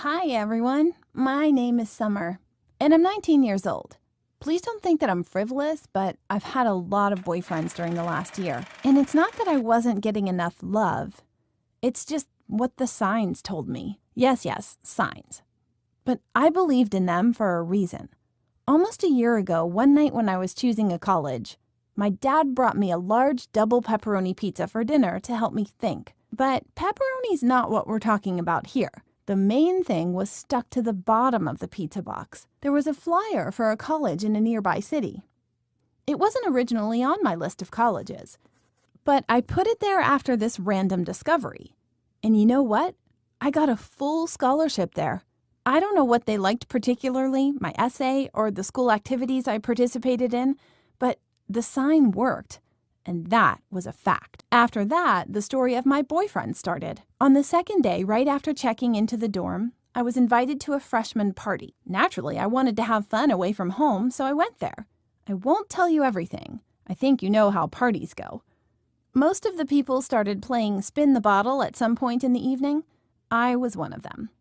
Hi, everyone. My name is Summer, and I'm 19 years old. Please don't think that I'm frivolous, but I've had a lot of boyfriends during the last year. And it's not that I wasn't getting enough love. It's just what the signs told me. Yes, signs. But I believed in them for a reason. Almost a year ago, one night when I was choosing a college, my dad brought me a large double pepperoni pizza for dinner to help me think. But pepperoni's not what we're talking about here. The main thing was stuck to the bottom of the pizza box. There was a flyer for a college in a nearby city. It wasn't originally on my list of colleges, but I put it there after this random discovery. And you know what? I got a full scholarship there. I don't know what they liked particularly, my essay or the school activities I participated in, but the sign worked. And that was a fact. After that, the story of my boyfriend started. On the second day, right after checking into the dorm, I was invited to a freshman party. Naturally, I wanted to have fun away from home, so I went there. I won't tell you everything. I think you know how parties go. Most of the people started playing spin the bottle at some point in the evening. I was one of them.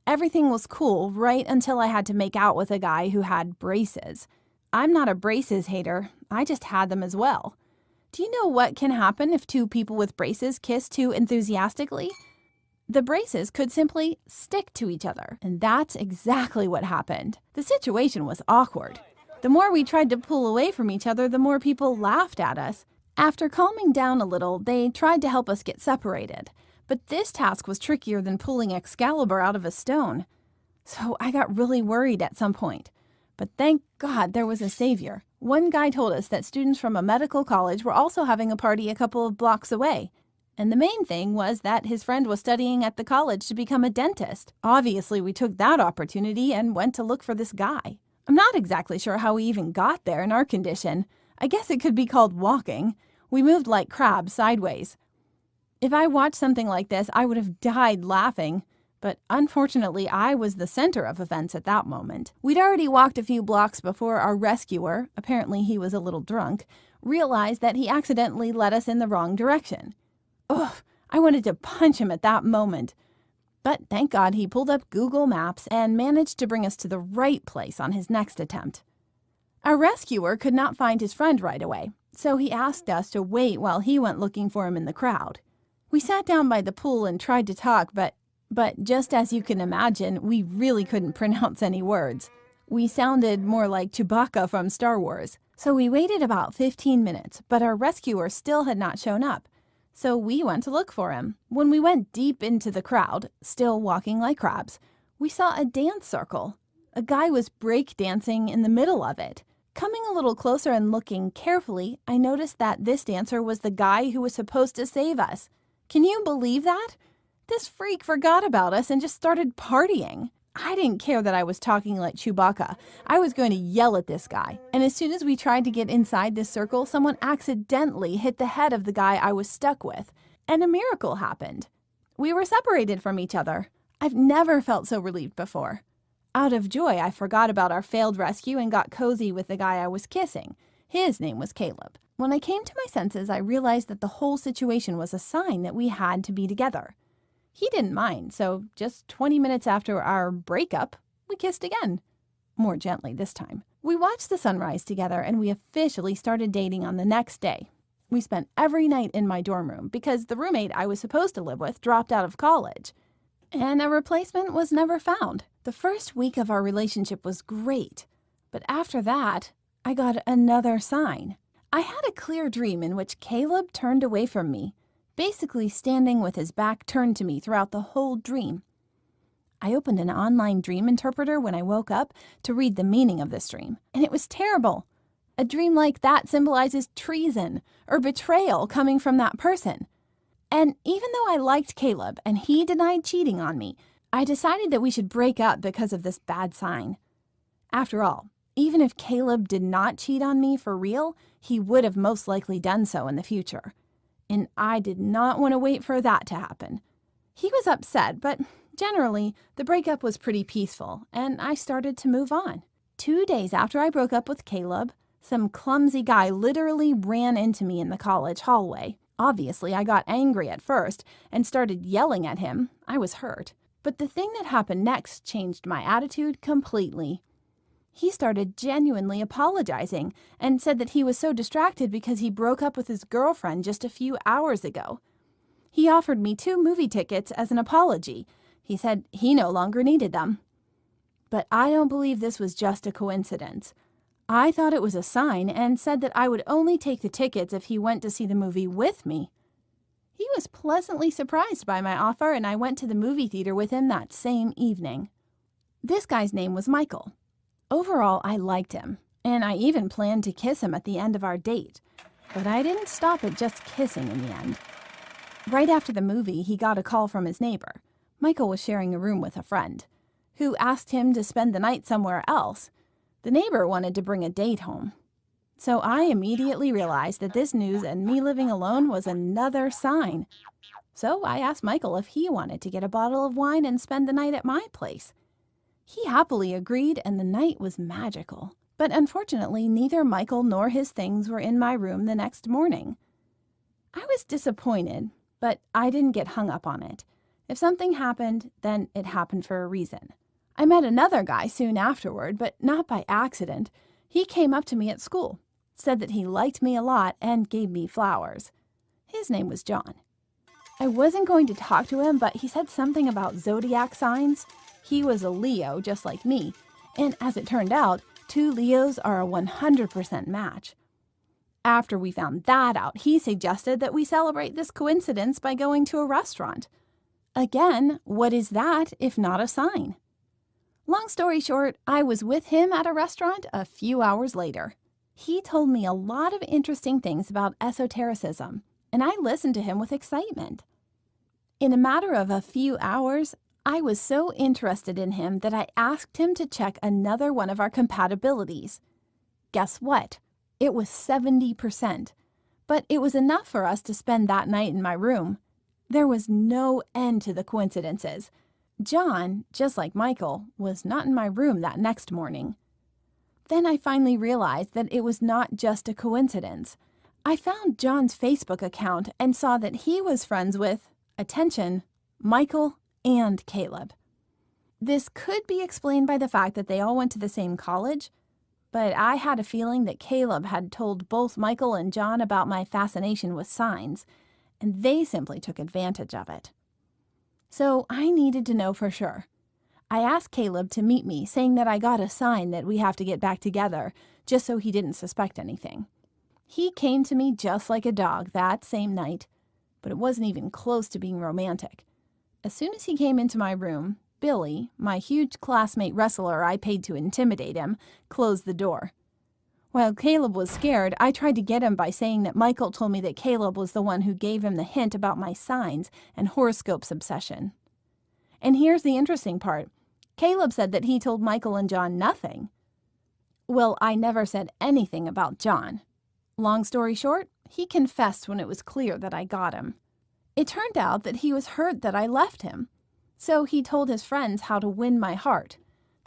Everything was cool right until I had to make out with a guy who had braces. I'm not a braces hater. I just had them as well. Do you know what can happen if two people with braces kiss too enthusiastically? The braces could simply stick to each other, and that's exactly what happened. The situation was awkward. The more we tried to pull away from each other, the more people laughed at us. After calming down a little, they tried to help us get separated. But this task was trickier than pulling Excalibur out of a stone. So I got really worried at some point. But thank God there was a savior. One guy told us that students from a medical college were also having a party a couple of blocks away. And the main thing was that his friend was studying at the college to become a dentist. Obviously, we took that opportunity and went to look for this guy. I'm not exactly sure how we even got there in our condition. I guess it could be called walking. We moved like crabs sideways. If I watched something like this, I would have died laughing. But unfortunately, I was the center of events at that moment. We'd already walked a few blocks before our rescuer, apparently he was a little drunk, realized that he accidentally led us in the wrong direction. Ugh, I wanted to punch him at that moment. But thank God he pulled up Google Maps and managed to bring us to the right place on his next attempt. Our rescuer could not find his friend right away, so he asked us to wait while he went looking for him in the crowd. We sat down by the pool and tried to talk, but just as you can imagine, we really couldn't pronounce any words. We sounded more like Chewbacca from Star Wars. So we waited about 15 minutes, but our rescuer still had not shown up. So we went to look for him. When we went deep into the crowd, still walking like crabs, we saw a dance circle. A guy was break dancing in the middle of it. Coming a little closer and looking carefully, I noticed that this dancer was the guy who was supposed to save us. Can you believe that? This freak forgot about us and just started partying. I didn't care that I was talking like Chewbacca. I was going to yell at this guy. And as soon as we tried to get inside this circle, someone accidentally hit the head of the guy I was stuck with. And a miracle happened. We were separated from each other. I've never felt so relieved before. Out of joy, I forgot about our failed rescue and got cozy with the guy I was kissing. His name was Caleb. When I came to my senses, I realized that the whole situation was a sign that we had to be together. He didn't mind, so just 20 minutes after our breakup, we kissed again. More gently this time. We watched the sunrise together and we officially started dating on the next day. We spent every night in my dorm room because the roommate I was supposed to live with dropped out of college. And a replacement was never found. The first week of our relationship was great, but after that, I got another sign. I had a clear dream in which Caleb turned away from me, basically standing with his back turned to me throughout the whole dream. I opened an online dream interpreter when I woke up to read the meaning of this dream, and it was terrible. A dream like that symbolizes treason or betrayal coming from that person. And even though I liked Caleb and he denied cheating on me, I decided that we should break up because of this bad sign. After all, even if Caleb did not cheat on me for real, he would have most likely done so in the future. And I did not want to wait for that to happen. He was upset, but generally, the breakup was pretty peaceful, and I started to move on. 2 days after I broke up with Caleb, some clumsy guy literally ran into me in the college hallway. Obviously, I got angry at first and started yelling at him. I was hurt. But the thing that happened next changed my attitude completely. He started genuinely apologizing and said that he was so distracted because he broke up with his girlfriend just a few hours ago. He offered me 2 movie tickets as an apology. He said he no longer needed them. But I don't believe this was just a coincidence. I thought it was a sign and said that I would only take the tickets if he went to see the movie with me. He was pleasantly surprised by my offer, and I went to the movie theater with him that same evening. This guy's name was Michael. Overall, I liked him, and I even planned to kiss him at the end of our date. But I didn't stop at just kissing in the end. Right after the movie, he got a call from his neighbor. Michael was sharing a room with a friend, who asked him to spend the night somewhere else. The neighbor wanted to bring a date home. So I immediately realized that this news and me living alone was another sign. So I asked Michael if he wanted to get a bottle of wine and spend the night at my place. He happily agreed, and the night was magical. But unfortunately, neither Michael nor his things were in my room the next morning. I was disappointed, but I didn't get hung up on it. If something happened, then it happened for a reason. I met another guy soon afterward, but not by accident. He came up to me at school, said that he liked me a lot, and gave me flowers. His name was John. I wasn't going to talk to him, but he said something about zodiac signs. He was a Leo, just like me, and as it turned out, 2 Leos are a 100% match. After we found that out, he suggested that we celebrate this coincidence by going to a restaurant. Again, what is that if not a sign? Long story short, I was with him at a restaurant a few hours later. He told me a lot of interesting things about esotericism, and I listened to him with excitement. In a matter of a few hours, I was so interested in him that I asked him to check another one of our compatibilities. Guess what? It was 70%. But it was enough for us to spend that night in my room. There was no end to the coincidences. John, just like Michael, was not in my room that next morning. Then I finally realized that it was not just a coincidence. I found John's Facebook account and saw that he was friends with, attention, Michael and Caleb. This could be explained by the fact that they all went to the same college, but I had a feeling that Caleb had told both Michael and John about my fascination with signs, and they simply took advantage of it. So I needed to know for sure. I asked Caleb to meet me, saying that I got a sign that we have to get back together, just so he didn't suspect anything. He came to me just like a dog that same night, but it wasn't even close to being romantic. As soon as he came into my room, Billy, my huge classmate wrestler I paid to intimidate him, closed the door. While Caleb was scared, I tried to get him by saying that Michael told me that Caleb was the one who gave him the hint about my signs and horoscopes obsession. And here's the interesting part. Caleb said that he told Michael and John nothing. Well, I never said anything about John. Long story short, he confessed when it was clear that I got him. It turned out that he was hurt that I left him. So he told his friends how to win my heart.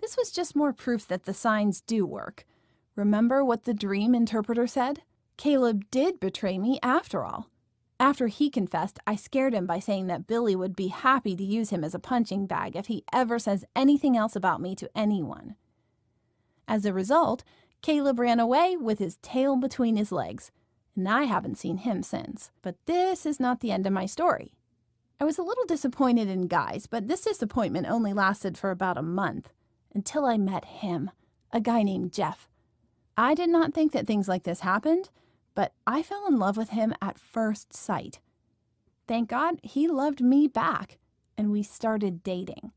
This was just more proof that the signs do work. Remember what the dream interpreter said? Caleb did betray me after all. After he confessed, I scared him by saying that Billy would be happy to use him as a punching bag if he ever says anything else about me to anyone. As a result, Caleb ran away with his tail between his legs, and I haven't seen him since. But this is not the end of my story. I was a little disappointed in guys, but this disappointment only lasted for about a month, until I met him, a guy named Jeff. I did not think that things like this happened, but I fell in love with him at first sight. Thank God he loved me back, and we started dating.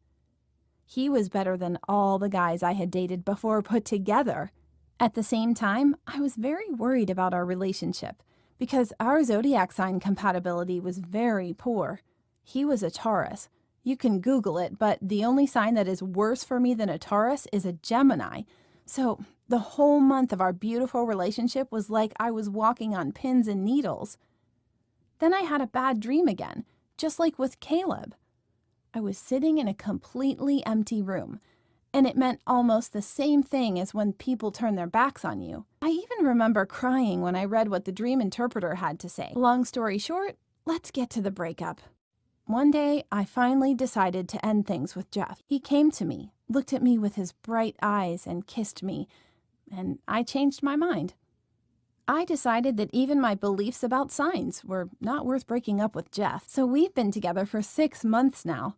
He was better than all the guys I had dated before put together. At the same time, I was very worried about our relationship because our zodiac sign compatibility was very poor. He was a Taurus. You can Google it, but the only sign that is worse for me than a Taurus is a Gemini. So the whole month of our beautiful relationship was like I was walking on pins and needles. Then I had a bad dream again, just like with Caleb. I was sitting in a completely empty room, and it meant almost the same thing as when people turn their backs on you. I even remember crying when I read what the dream interpreter had to say. Long story short, let's get to the breakup. One day, I finally decided to end things with Jeff. He came to me, looked at me with his bright eyes, and kissed me, and I changed my mind. I decided that even my beliefs about signs were not worth breaking up with Jeff. So we've been together for 6 months now.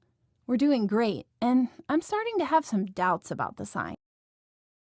We're doing great, and I'm starting to have some doubts about the sign.